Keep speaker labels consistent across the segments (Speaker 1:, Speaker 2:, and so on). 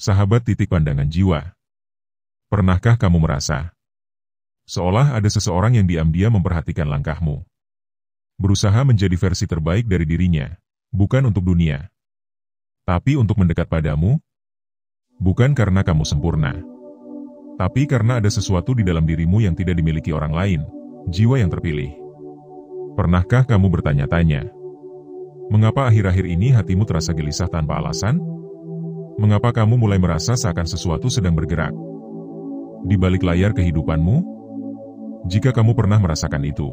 Speaker 1: Sahabat titik pandangan jiwa. Pernahkah kamu merasa seolah ada seseorang yang diam-diam memperhatikan langkahmu? Berusaha menjadi versi terbaik dari dirinya, bukan untuk dunia, tapi untuk mendekat padamu? Bukan karena kamu sempurna, tapi karena ada sesuatu di dalam dirimu yang tidak dimiliki orang lain, jiwa yang terpilih. Pernahkah kamu bertanya-tanya, mengapa akhir-akhir ini hatimu terasa gelisah tanpa alasan? Mengapa kamu mulai merasa seakan sesuatu sedang bergerak di balik layar kehidupanmu? Jika kamu pernah merasakan itu,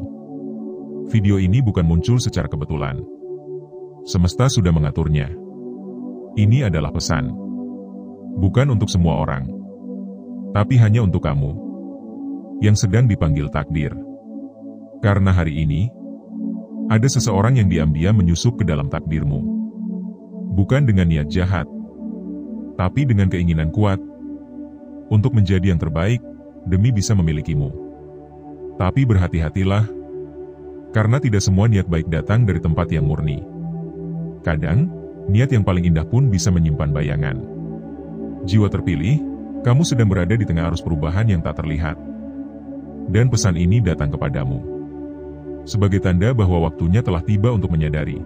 Speaker 1: video ini bukan muncul secara kebetulan. Semesta sudah mengaturnya. Ini adalah pesan. Bukan untuk semua orang, tapi hanya untuk kamu yang sedang dipanggil takdir. Karena hari ini, ada seseorang yang diam-diam menyusup ke dalam takdirmu. Bukan dengan niat jahat, tapi dengan keinginan kuat untuk menjadi yang terbaik demi bisa memilikimu. Tapi berhati-hatilah, karena tidak semua niat baik datang dari tempat yang murni. Kadang, niat yang paling indah pun bisa menyimpan bayangan. Jiwa terpilih, kamu sedang berada di tengah arus perubahan yang tak terlihat. Dan pesan ini datang kepadamu sebagai tanda bahwa waktunya telah tiba untuk menyadari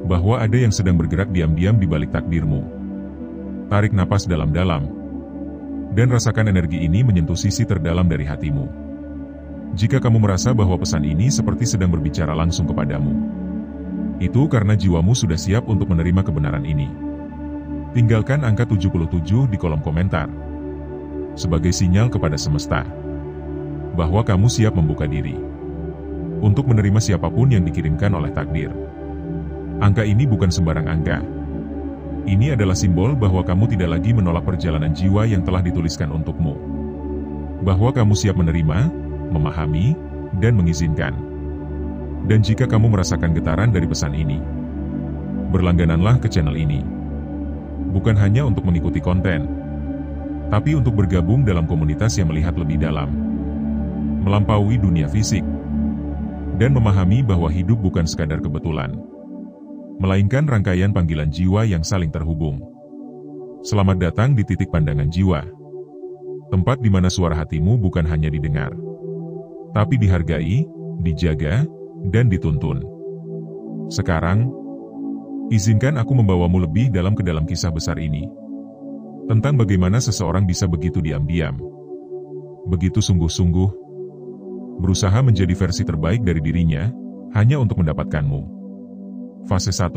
Speaker 1: bahwa ada yang sedang bergerak diam-diam di balik takdirmu. Tarik napas dalam-dalam, dan rasakan energi ini menyentuh sisi terdalam dari hatimu. Jika kamu merasa bahwa pesan ini seperti sedang berbicara langsung kepadamu, itu karena jiwamu sudah siap untuk menerima kebenaran ini. Tinggalkan angka 77 di kolom komentar, sebagai sinyal kepada semesta, bahwa kamu siap membuka diri untuk menerima siapapun yang dikirimkan oleh takdir. Angka ini bukan sembarang angka. Ini adalah simbol bahwa kamu tidak lagi menolak perjalanan jiwa yang telah dituliskan untukmu. Bahwa kamu siap menerima, memahami, dan mengizinkan. Dan jika kamu merasakan getaran dari pesan ini, berlanggananlah ke channel ini. Bukan hanya untuk mengikuti konten, tapi untuk bergabung dalam komunitas yang melihat lebih dalam, melampaui dunia fisik, dan memahami bahwa hidup bukan sekadar kebetulan, melainkan rangkaian panggilan jiwa yang saling terhubung. Selamat datang di titik pandangan jiwa, tempat di mana suara hatimu bukan hanya didengar, tapi dihargai, dijaga, dan dituntun. Sekarang, izinkan aku membawamu lebih dalam ke dalam kisah besar ini, tentang bagaimana seseorang bisa begitu diam-diam, begitu sungguh-sungguh, berusaha menjadi versi terbaik dari dirinya, hanya untuk mendapatkanmu. Fase 1.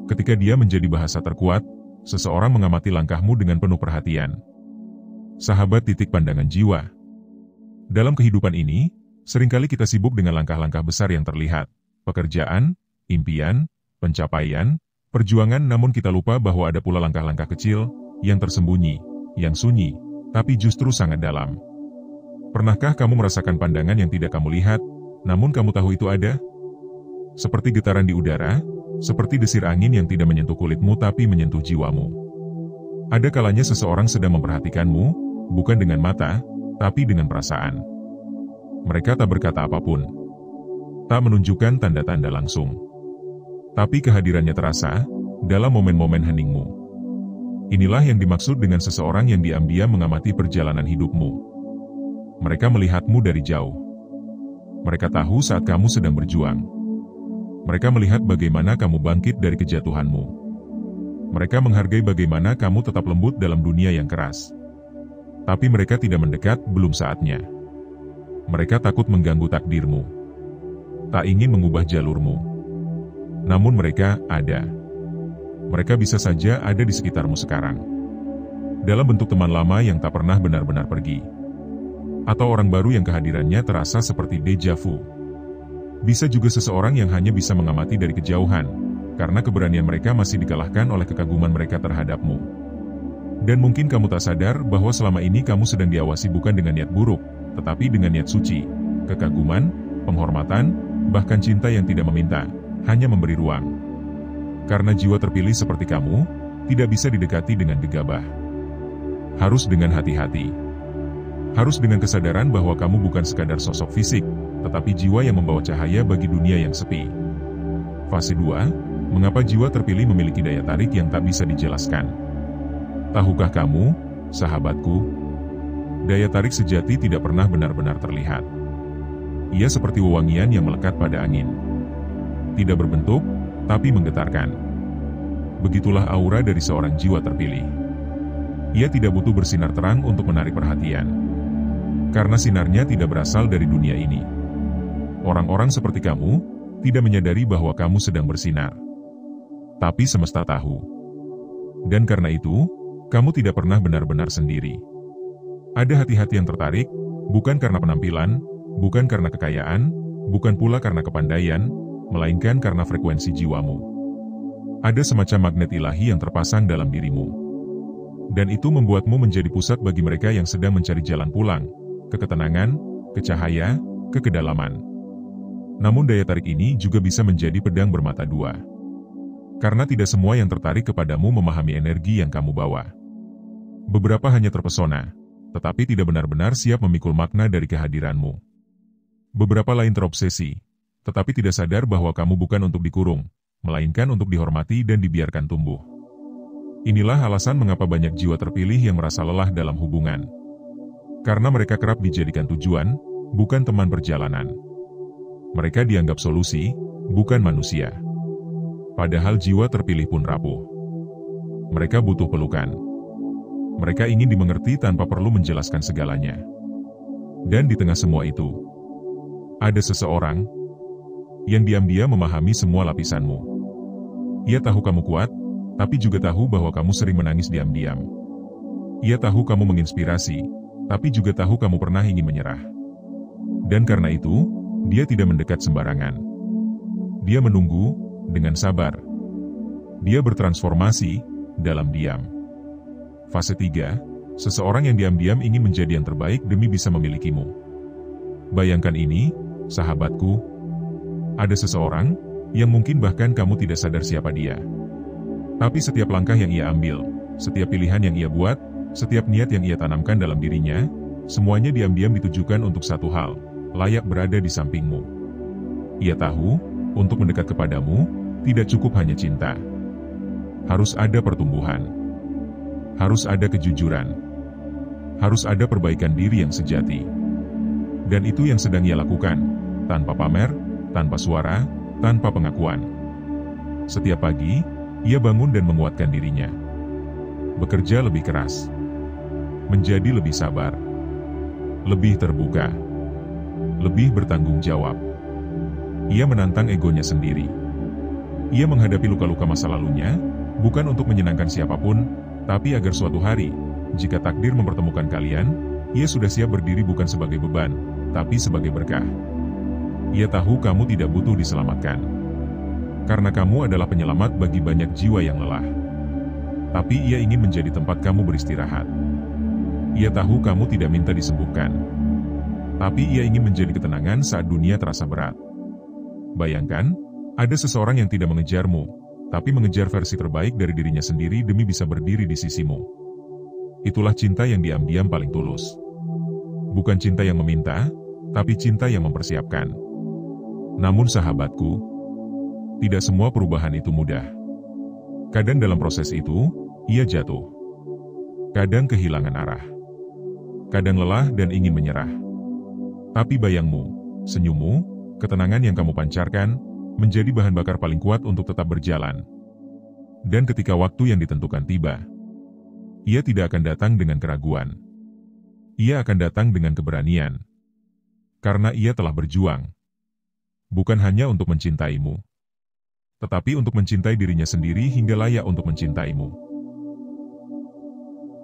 Speaker 1: Ketika dia menjadi bahasa terkuat, seseorang mengamati langkahmu dengan penuh perhatian. Sahabat titik pandangan jiwa. Dalam kehidupan ini, seringkali kita sibuk dengan langkah-langkah besar yang terlihat, pekerjaan, impian, pencapaian, perjuangan, namun kita lupa bahwa ada pula langkah-langkah kecil, yang tersembunyi, yang sunyi, tapi justru sangat dalam. Pernahkah kamu merasakan pandangan yang tidak kamu lihat, namun kamu tahu itu ada? Seperti getaran di udara, seperti desir angin yang tidak menyentuh kulitmu tapi menyentuh jiwamu. Ada kalanya seseorang sedang memperhatikanmu, bukan dengan mata, tapi dengan perasaan. Mereka tak berkata apapun, tak menunjukkan tanda-tanda langsung, tapi kehadirannya terasa dalam momen-momen heningmu. Inilah yang dimaksud dengan seseorang yang diam-diam mengamati perjalanan hidupmu. Mereka melihatmu dari jauh. Mereka tahu saat kamu sedang berjuang. Mereka melihat bagaimana kamu bangkit dari kejatuhanmu. Mereka menghargai bagaimana kamu tetap lembut dalam dunia yang keras. Tapi mereka tidak mendekat, belum saatnya. Mereka takut mengganggu takdirmu. Tak ingin mengubah jalurmu. Namun mereka ada. Mereka bisa saja ada di sekitarmu sekarang. Dalam bentuk teman lama yang tak pernah benar-benar pergi. Atau orang baru yang kehadirannya terasa seperti deja vu. Bisa juga seseorang yang hanya bisa mengamati dari kejauhan, karena keberanian mereka masih dikalahkan oleh kekaguman mereka terhadapmu. Dan mungkin kamu tak sadar bahwa selama ini kamu sedang diawasi bukan dengan niat buruk, tetapi dengan niat suci, kekaguman, penghormatan, bahkan cinta yang tidak meminta, hanya memberi ruang. Karena jiwa terpilih seperti kamu, tidak bisa didekati dengan gegabah. Harus dengan hati-hati. Harus dengan kesadaran bahwa kamu bukan sekadar sosok fisik, tetapi jiwa yang membawa cahaya bagi dunia yang sepi. Fase 2, mengapa jiwa terpilih memiliki daya tarik yang tak bisa dijelaskan. Tahukah kamu, sahabatku, daya tarik sejati tidak pernah benar-benar terlihat. Ia seperti wewangian yang melekat pada angin. Tidak berbentuk, tapi menggetarkan. Begitulah aura dari seorang jiwa terpilih. Ia tidak butuh bersinar terang untuk menarik perhatian. Karena sinarnya tidak berasal dari dunia ini. Orang-orang seperti kamu, tidak menyadari bahwa kamu sedang bersinar. Tapi semesta tahu. Dan karena itu, kamu tidak pernah benar-benar sendiri. Ada hati-hati yang tertarik, bukan karena penampilan, bukan karena kekayaan, bukan pula karena kepandaian, melainkan karena frekuensi jiwamu. Ada semacam magnet ilahi yang terpasang dalam dirimu. Dan itu membuatmu menjadi pusat bagi mereka yang sedang mencari jalan pulang, ke ketenangan, ke cahaya, ke kedalaman. Namun daya tarik ini juga bisa menjadi pedang bermata dua. Karena tidak semua yang tertarik kepadamu memahami energi yang kamu bawa. Beberapa hanya terpesona, tetapi tidak benar-benar siap memikul makna dari kehadiranmu. Beberapa lain terobsesi, tetapi tidak sadar bahwa kamu bukan untuk dikurung, melainkan untuk dihormati dan dibiarkan tumbuh. Inilah alasan mengapa banyak jiwa terpilih yang merasa lelah dalam hubungan. Karena mereka kerap dijadikan tujuan, bukan teman perjalanan. Mereka dianggap solusi, bukan manusia. Padahal jiwa terpilih pun rapuh. Mereka butuh pelukan. Mereka ingin dimengerti tanpa perlu menjelaskan segalanya. Dan di tengah semua itu, ada seseorang yang diam-diam memahami semua lapisanmu. Ia tahu kamu kuat, tapi juga tahu bahwa kamu sering menangis diam-diam. Ia tahu kamu menginspirasi, tapi juga tahu kamu pernah ingin menyerah. Dan karena itu, dia tidak mendekat sembarangan. Dia menunggu dengan sabar. Dia bertransformasi dalam diam. Fase 3, seseorang yang diam-diam ingin menjadi yang terbaik demi bisa memilikimu. Bayangkan ini, sahabatku. Ada seseorang yang mungkin bahkan kamu tidak sadar siapa dia. Tapi setiap langkah yang ia ambil, setiap pilihan yang ia buat, setiap niat yang ia tanamkan dalam dirinya, semuanya diam-diam ditujukan untuk satu hal, layak berada di sampingmu. Ia tahu, untuk mendekat kepadamu, tidak cukup hanya cinta. Harus ada pertumbuhan. Harus ada kejujuran. Harus ada perbaikan diri yang sejati. Dan itu yang sedang ia lakukan, tanpa pamer, tanpa suara, tanpa pengakuan. Setiap pagi, ia bangun dan menguatkan dirinya. Bekerja lebih keras. Menjadi lebih sabar. Lebih terbuka. Lebih bertanggung jawab. Ia menantang egonya sendiri. Ia menghadapi luka-luka masa lalunya, bukan untuk menyenangkan siapapun, tapi agar suatu hari, jika takdir mempertemukan kalian, ia sudah siap berdiri bukan sebagai beban, tapi sebagai berkah. Ia tahu kamu tidak butuh diselamatkan. Karena kamu adalah penyelamat bagi banyak jiwa yang lelah. Tapi ia ingin menjadi tempat kamu beristirahat. Ia tahu kamu tidak minta disembuhkan. Tapi ia ingin menjadi ketenangan saat dunia terasa berat. Bayangkan, ada seseorang yang tidak mengejarmu, tapi mengejar versi terbaik dari dirinya sendiri demi bisa berdiri di sisimu. Itulah cinta yang diam-diam paling tulus. Bukan cinta yang meminta, tapi cinta yang mempersiapkan. Namun sahabatku, tidak semua perubahan itu mudah. Kadang dalam proses itu, ia jatuh. Kadang kehilangan arah. Kadang lelah dan ingin menyerah. Tapi bayangmu, senyummu, ketenangan yang kamu pancarkan, menjadi bahan bakar paling kuat untuk tetap berjalan. Dan ketika waktu yang ditentukan tiba, ia tidak akan datang dengan keraguan. Ia akan datang dengan keberanian. Karena ia telah berjuang. Bukan hanya untuk mencintaimu, tetapi untuk mencintai dirinya sendiri hingga layak untuk mencintaimu.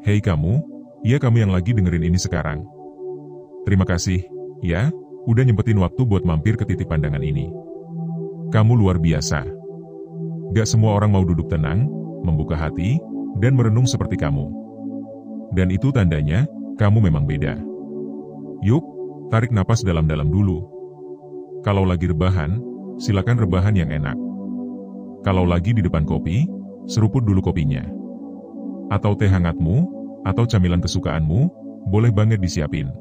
Speaker 1: Hei kamu, ya kamu yang lagi dengerin ini sekarang. Terima kasih, ya, udah nyempetin waktu buat mampir ke titik pandangan ini. Kamu luar biasa. Gak semua orang mau duduk tenang, membuka hati, dan merenung seperti kamu. Dan itu tandanya, kamu memang beda. Yuk, tarik napas dalam-dalam dulu. Kalau lagi rebahan, silakan rebahan yang enak. Kalau lagi di depan kopi, seruput dulu kopinya. Atau teh hangatmu, atau camilan kesukaanmu, boleh banget disiapin.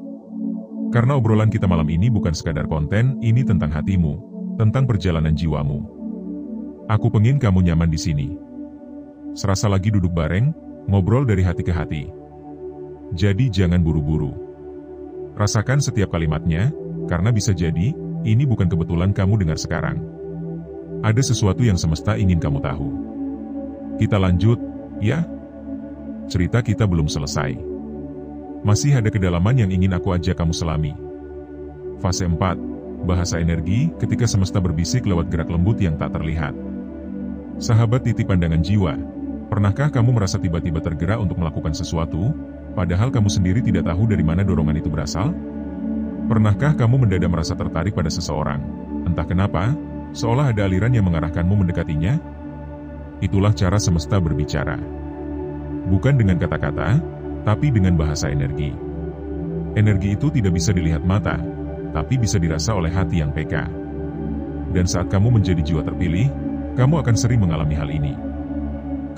Speaker 1: Karena obrolan kita malam ini bukan sekadar konten, ini tentang hatimu, tentang perjalanan jiwamu. Aku pengen kamu nyaman di sini. Serasa lagi duduk bareng, Ngobrol dari hati ke hati. Jadi jangan buru-buru. Rasakan setiap kalimatnya, karena bisa jadi, ini bukan kebetulan kamu dengar sekarang. Ada sesuatu yang semesta ingin kamu tahu. Kita lanjut, ya? Cerita kita belum selesai. Masih ada kedalaman yang ingin aku ajak kamu selami. Fase 4. Bahasa energi ketika semesta berbisik lewat gerak lembut yang tak terlihat. Sahabat titik pandangan jiwa, pernahkah kamu merasa tiba-tiba tergerak untuk melakukan sesuatu, padahal kamu sendiri tidak tahu dari mana dorongan itu berasal? Pernahkah kamu mendadak merasa tertarik pada seseorang? Entah kenapa, seolah ada aliran yang mengarahkanmu mendekatinya? Itulah cara semesta berbicara. Bukan dengan kata-kata, tapi dengan bahasa energi. Energi itu tidak bisa dilihat mata, tapi bisa dirasa oleh hati yang peka. Dan saat kamu menjadi jiwa terpilih, kamu akan sering mengalami hal ini.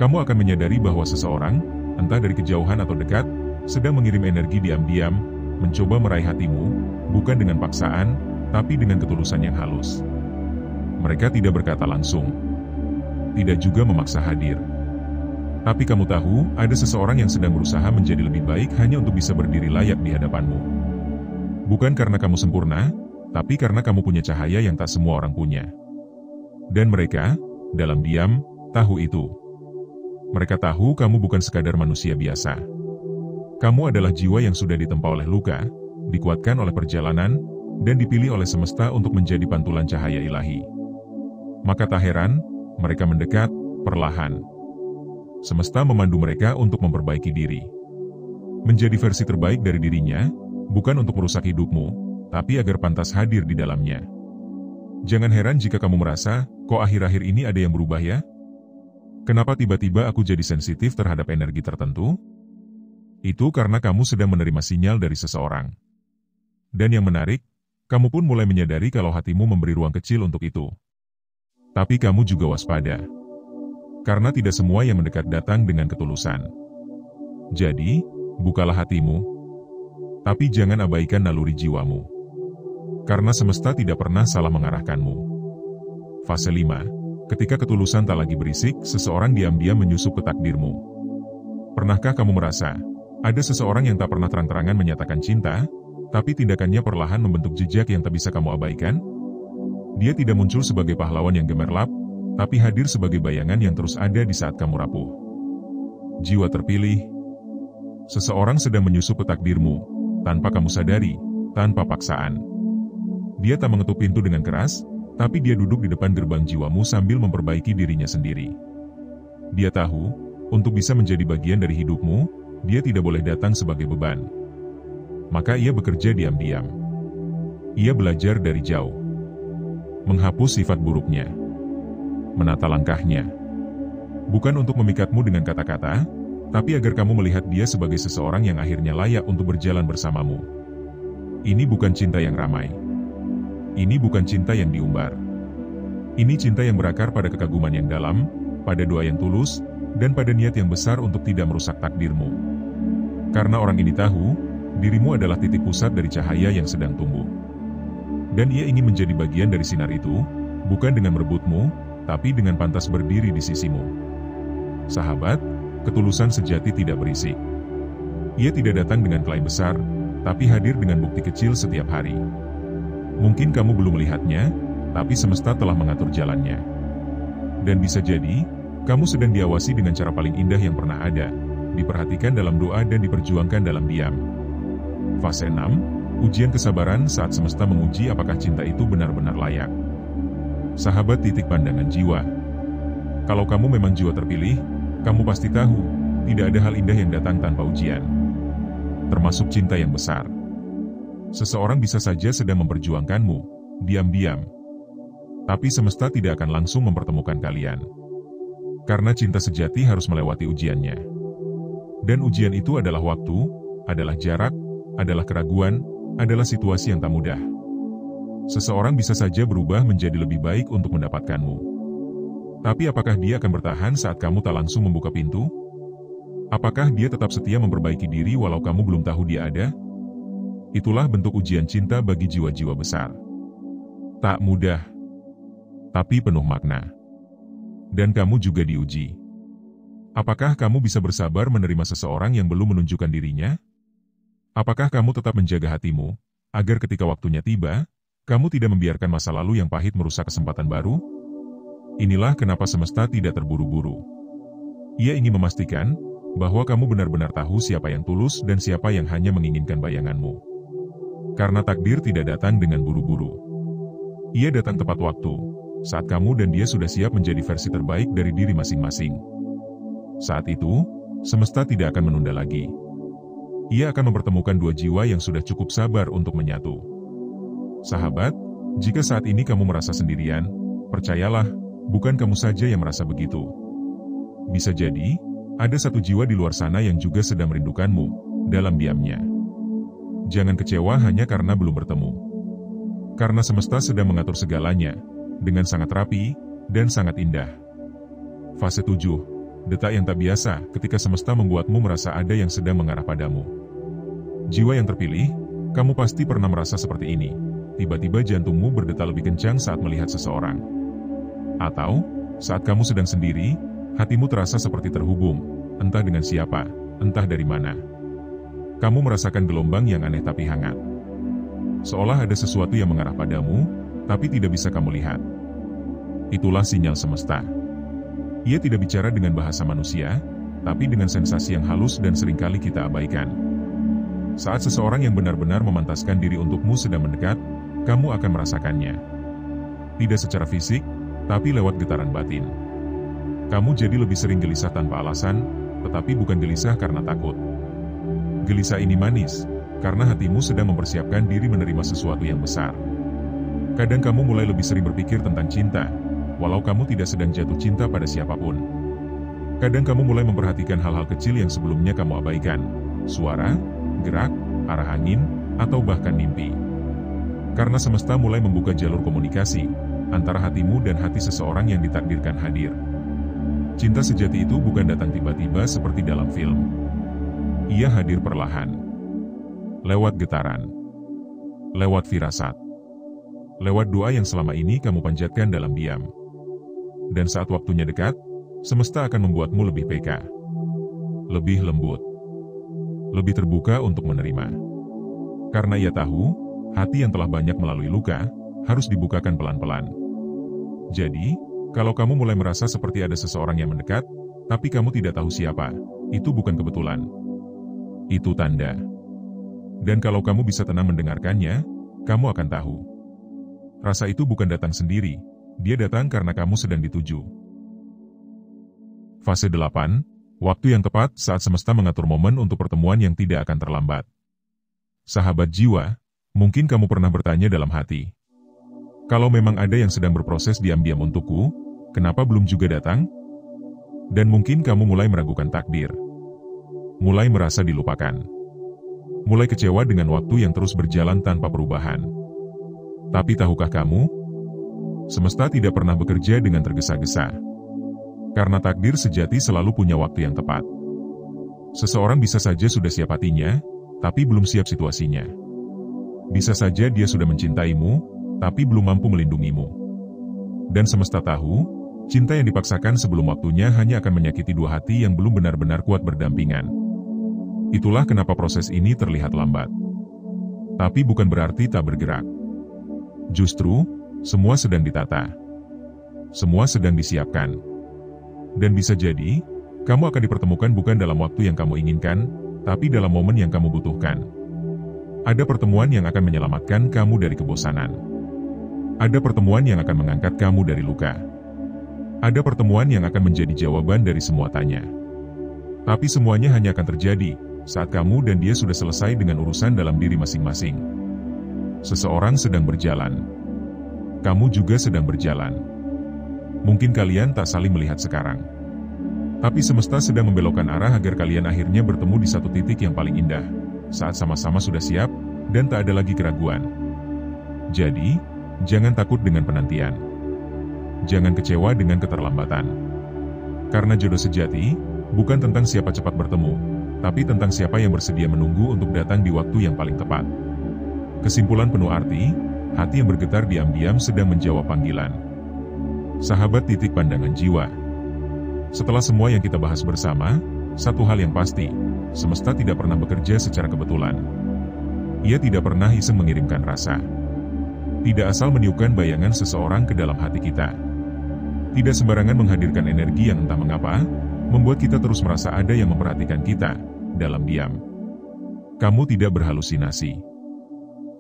Speaker 1: Kamu akan menyadari bahwa seseorang, entah dari kejauhan atau dekat, sedang mengirim energi diam-diam, mencoba meraih hatimu, bukan dengan paksaan, tapi dengan ketulusan yang halus. Mereka tidak berkata langsung, tidak juga memaksa hadir. Tapi kamu tahu, ada seseorang yang sedang berusaha menjadi lebih baik hanya untuk bisa berdiri layak di hadapanmu. Bukan karena kamu sempurna, tapi karena kamu punya cahaya yang tak semua orang punya. Dan mereka, dalam diam, tahu itu. Mereka tahu kamu bukan sekadar manusia biasa. Kamu adalah jiwa yang sudah ditempa oleh luka, dikuatkan oleh perjalanan, dan dipilih oleh semesta untuk menjadi pantulan cahaya ilahi. Maka tak heran, mereka mendekat, perlahan. Semesta memandu mereka untuk memperbaiki diri. Menjadi versi terbaik dari dirinya, bukan untuk merusak hidupmu, tapi agar pantas hadir di dalamnya. Jangan heran jika kamu merasa, kok akhir-akhir ini ada yang berubah ya? Kenapa tiba-tiba aku jadi sensitif terhadap energi tertentu? Itu karena kamu sedang menerima sinyal dari seseorang. Dan yang menarik, kamu pun mulai menyadari kalau hatimu memberi ruang kecil untuk itu. Tapi kamu juga waspada. Karena tidak semua yang mendekat datang dengan ketulusan. Jadi, bukalah hatimu. Tapi jangan abaikan naluri jiwamu. Karena semesta tidak pernah salah mengarahkanmu. Fase 5. Ketika ketulusan tak lagi berisik, seseorang diam-diam menyusup ke takdirmu. Pernahkah kamu merasa, ada seseorang yang tak pernah terang-terangan menyatakan cinta, tapi tindakannya perlahan membentuk jejak yang tak bisa kamu abaikan? Dia tidak muncul sebagai pahlawan yang gemerlap, tapi hadir sebagai bayangan yang terus ada di saat kamu rapuh. Jiwa terpilih. Seseorang sedang menyusup ke takdirmu, tanpa kamu sadari, tanpa paksaan. Dia tak mengetuk pintu dengan keras, tapi dia duduk di depan gerbang jiwamu sambil memperbaiki dirinya sendiri. Dia tahu, untuk bisa menjadi bagian dari hidupmu, dia tidak boleh datang sebagai beban. Maka ia bekerja diam-diam. Ia belajar dari jauh. Menghapus sifat buruknya. Menata langkahnya. Bukan untuk memikatmu dengan kata-kata, tapi agar kamu melihat dia sebagai seseorang yang akhirnya layak untuk berjalan bersamamu. Ini bukan cinta yang ramai. Ini bukan cinta yang diumbar. Ini cinta yang berakar pada kekaguman yang dalam, pada doa yang tulus, dan pada niat yang besar untuk tidak merusak takdirmu. Karena orang ini tahu, dirimu adalah titik pusat dari cahaya yang sedang tumbuh. Dan ia ingin menjadi bagian dari sinar itu, bukan dengan merebutmu, tapi dengan pantas berdiri di sisimu. Sahabat, ketulusan sejati tidak berisik. Ia tidak datang dengan klaim besar, tapi hadir dengan bukti kecil setiap hari. Mungkin kamu belum melihatnya, tapi semesta telah mengatur jalannya. Dan bisa jadi, kamu sedang diawasi dengan cara paling indah yang pernah ada, diperhatikan dalam doa dan diperjuangkan dalam diam. Fase 6, ujian kesabaran saat semesta menguji apakah cinta itu benar-benar layak. Sahabat titik pandangan jiwa. Kalau kamu memang jiwa terpilih, kamu pasti tahu, tidak ada hal indah yang datang tanpa ujian. Termasuk cinta yang besar. Seseorang bisa saja sedang memperjuangkanmu, diam-diam. Tapi semesta tidak akan langsung mempertemukan kalian. Karena cinta sejati harus melewati ujiannya. Dan ujian itu adalah waktu, adalah jarak, adalah keraguan, adalah situasi yang tak mudah. Seseorang bisa saja berubah menjadi lebih baik untuk mendapatkanmu. Tapi apakah dia akan bertahan saat kamu tak langsung membuka pintu? Apakah dia tetap setia memperbaiki diri walau kamu belum tahu dia ada? Itulah bentuk ujian cinta bagi jiwa-jiwa besar. Tak mudah, tapi penuh makna. Dan kamu juga diuji. Apakah kamu bisa bersabar menerima seseorang yang belum menunjukkan dirinya? Apakah kamu tetap menjaga hatimu, agar ketika waktunya tiba, kamu tidak membiarkan masa lalu yang pahit merusak kesempatan baru? Inilah kenapa semesta tidak terburu-buru. Ia ingin memastikan bahwa kamu benar-benar tahu siapa yang tulus dan siapa yang hanya menginginkan bayanganmu. Karena takdir tidak datang dengan buru-buru. Ia datang tepat waktu, saat kamu dan dia sudah siap menjadi versi terbaik dari diri masing-masing. Saat itu, semesta tidak akan menunda lagi. Ia akan mempertemukan dua jiwa yang sudah cukup sabar untuk menyatu. Sahabat, jika saat ini kamu merasa sendirian, percayalah, bukan kamu saja yang merasa begitu. Bisa jadi, ada satu jiwa di luar sana yang juga sedang merindukanmu, dalam diamnya. Jangan kecewa hanya karena belum bertemu. Karena semesta sedang mengatur segalanya, dengan sangat rapi, dan sangat indah. Fase 7. Detak yang tak biasa ketika semesta membuatmu merasa ada yang sedang mengarah padamu. Jiwa yang terpilih, kamu pasti pernah merasa seperti ini. Tiba-tiba jantungmu berdetak lebih kencang saat melihat seseorang. Atau, saat kamu sedang sendiri, hatimu terasa seperti terhubung, entah dengan siapa, entah dari mana. Kamu merasakan gelombang yang aneh tapi hangat. Seolah ada sesuatu yang mengarah padamu, tapi tidak bisa kamu lihat. Itulah sinyal semesta. Ia tidak bicara dengan bahasa manusia, tapi dengan sensasi yang halus dan seringkali kita abaikan. Saat seseorang yang benar-benar memantaskan diri untukmu sedang mendekat, kamu akan merasakannya. Tidak secara fisik, tapi lewat getaran batin. Kamu jadi lebih sering gelisah tanpa alasan, tetapi bukan gelisah karena takut. Gelisah ini manis, karena hatimu sedang mempersiapkan diri menerima sesuatu yang besar. Kadang kamu mulai lebih sering berpikir tentang cinta, walau kamu tidak sedang jatuh cinta pada siapapun. Kadang kamu mulai memperhatikan hal-hal kecil yang sebelumnya kamu abaikan. Suara, gerak, arah angin, atau bahkan mimpi. Karena semesta mulai membuka jalur komunikasi antara hatimu dan hati seseorang yang ditakdirkan hadir. Cinta sejati itu bukan datang tiba-tiba seperti dalam film. Ia hadir perlahan. Lewat getaran. Lewat firasat. Lewat doa yang selama ini kamu panjatkan dalam diam. Dan saat waktunya dekat, semesta akan membuatmu lebih peka. Lebih lembut. Lebih terbuka untuk menerima. Karena ia tahu, hati yang telah banyak melalui luka, harus dibukakan pelan-pelan. Jadi, kalau kamu mulai merasa seperti ada seseorang yang mendekat, tapi kamu tidak tahu siapa, itu bukan kebetulan. Itu tanda. Dan kalau kamu bisa tenang mendengarkannya, kamu akan tahu. Rasa itu bukan datang sendiri, dia datang karena kamu sedang dituju. Fase 8, waktu yang tepat saat semesta mengatur momen untuk pertemuan yang tidak akan terlambat. Sahabat jiwa, mungkin kamu pernah bertanya dalam hati, kalau memang ada yang sedang berproses diam-diam untukku, kenapa belum juga datang? Dan mungkin kamu mulai meragukan takdir. Mulai merasa dilupakan. Mulai kecewa dengan waktu yang terus berjalan tanpa perubahan. Tapi tahukah kamu? Semesta tidak pernah bekerja dengan tergesa-gesa. Karena takdir sejati selalu punya waktu yang tepat. Seseorang bisa saja sudah siap hatinya, tapi belum siap situasinya. Bisa saja dia sudah mencintaimu, tapi belum mampu melindungimu. Dan semesta tahu, cinta yang dipaksakan sebelum waktunya hanya akan menyakiti dua hati yang belum benar-benar kuat berdampingan. Itulah kenapa proses ini terlihat lambat. Tapi bukan berarti tak bergerak. Justru, semua sedang ditata. Semua sedang disiapkan. Dan bisa jadi, kamu akan dipertemukan bukan dalam waktu yang kamu inginkan, tapi dalam momen yang kamu butuhkan. Ada pertemuan yang akan menyelamatkan kamu dari kebosanan. Ada pertemuan yang akan mengangkat kamu dari luka. Ada pertemuan yang akan menjadi jawaban dari semua tanya. Tapi semuanya hanya akan terjadi saat kamu dan dia sudah selesai dengan urusan dalam diri masing-masing. Seseorang sedang berjalan. Kamu juga sedang berjalan. Mungkin kalian tak saling melihat sekarang. Tapi semesta sedang membelokkan arah agar kalian akhirnya bertemu di satu titik yang paling indah, saat sama-sama sudah siap, dan tak ada lagi keraguan. Jadi, jangan takut dengan penantian. Jangan kecewa dengan keterlambatan. Karena jodoh sejati, bukan tentang siapa cepat bertemu, tapi tentang siapa yang bersedia menunggu untuk datang di waktu yang paling tepat. Kesimpulan penuh arti, hati yang bergetar diam-diam sedang menjawab panggilan. Sahabat titik pandangan jiwa. Setelah semua yang kita bahas bersama, satu hal yang pasti, semesta tidak pernah bekerja secara kebetulan. Ia tidak pernah iseng mengirimkan rasa. Tidak asal meniupkan bayangan seseorang ke dalam hati kita. Tidak sembarangan menghadirkan energi yang entah mengapa, membuat kita terus merasa ada yang memperhatikan kita, dalam diam. Kamu tidak berhalusinasi.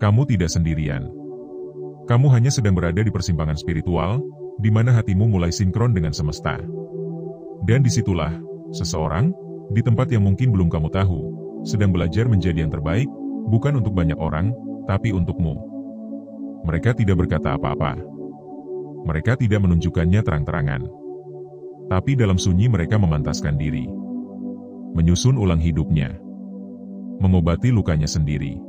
Speaker 1: Kamu tidak sendirian. Kamu hanya sedang berada di persimpangan spiritual, di mana hatimu mulai sinkron dengan semesta. Dan disitulah, seseorang, di tempat yang mungkin belum kamu tahu, sedang belajar menjadi yang terbaik, bukan untuk banyak orang, tapi untukmu. Mereka tidak berkata apa-apa. Mereka tidak menunjukkannya terang-terangan. Tapi dalam sunyi mereka memantaskan diri. Menyusun ulang hidupnya. Mengobati lukanya sendiri.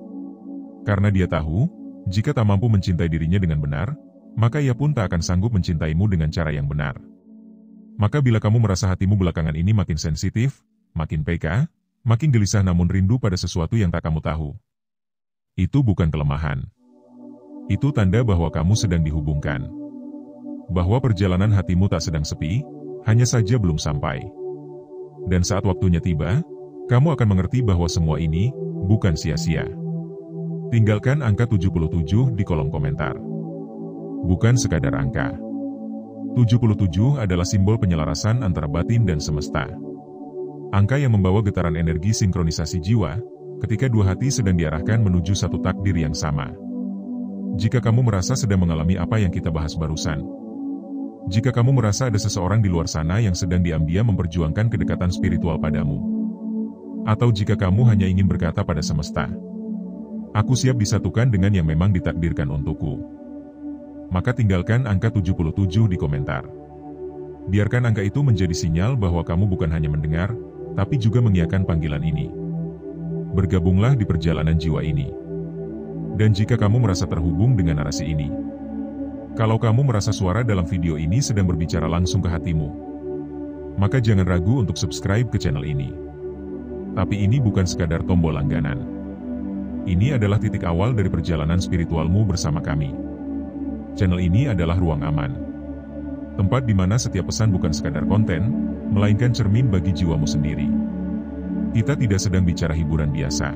Speaker 1: Karena dia tahu, jika tak mampu mencintai dirinya dengan benar, maka ia pun tak akan sanggup mencintaimu dengan cara yang benar. Maka bila kamu merasa hatimu belakangan ini makin sensitif, makin peka, makin gelisah namun rindu pada sesuatu yang tak kamu tahu, itu bukan kelemahan. Itu tanda bahwa kamu sedang dihubungkan. Bahwa perjalanan hatimu tak sedang sepi, hanya saja belum sampai. Dan saat waktunya tiba, kamu akan mengerti bahwa semua ini bukan sia-sia. Tinggalkan angka 77 di kolom komentar. Bukan sekadar angka. 77 adalah simbol penyelarasan antara batin dan semesta. Angka yang membawa getaran energi sinkronisasi jiwa, ketika dua hati sedang diarahkan menuju satu takdir yang sama. Jika kamu merasa sedang mengalami apa yang kita bahas barusan. Jika kamu merasa ada seseorang di luar sana yang sedang diam-diam memperjuangkan kedekatan spiritual padamu. Atau jika kamu hanya ingin berkata pada semesta, aku siap disatukan dengan yang memang ditakdirkan untukku. Maka tinggalkan angka 77 di komentar. Biarkan angka itu menjadi sinyal bahwa kamu bukan hanya mendengar, tapi juga mengiyakan panggilan ini. Bergabunglah di perjalanan jiwa ini. Dan jika kamu merasa terhubung dengan narasi ini, kalau kamu merasa suara dalam video ini sedang berbicara langsung ke hatimu, maka jangan ragu untuk subscribe ke channel ini. Tapi ini bukan sekadar tombol langganan. Ini adalah titik awal dari perjalanan spiritualmu bersama kami. Channel ini adalah ruang aman. Tempat di mana setiap pesan bukan sekadar konten, melainkan cermin bagi jiwamu sendiri. Kita tidak sedang bicara hiburan biasa.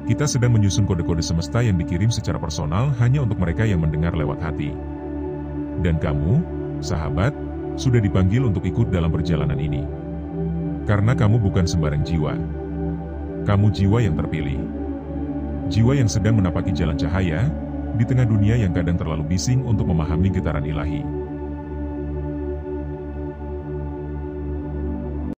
Speaker 1: Kita sedang menyusun kode-kode semesta yang dikirim secara personal hanya untuk mereka yang mendengar lewat hati. Dan kamu, sahabat, sudah dipanggil untuk ikut dalam perjalanan ini. Karena kamu bukan sembarang jiwa. Kamu jiwa yang terpilih. Jiwa yang sedang menapaki jalan cahaya, di tengah dunia yang kadang terlalu bising untuk memahami getaran ilahi.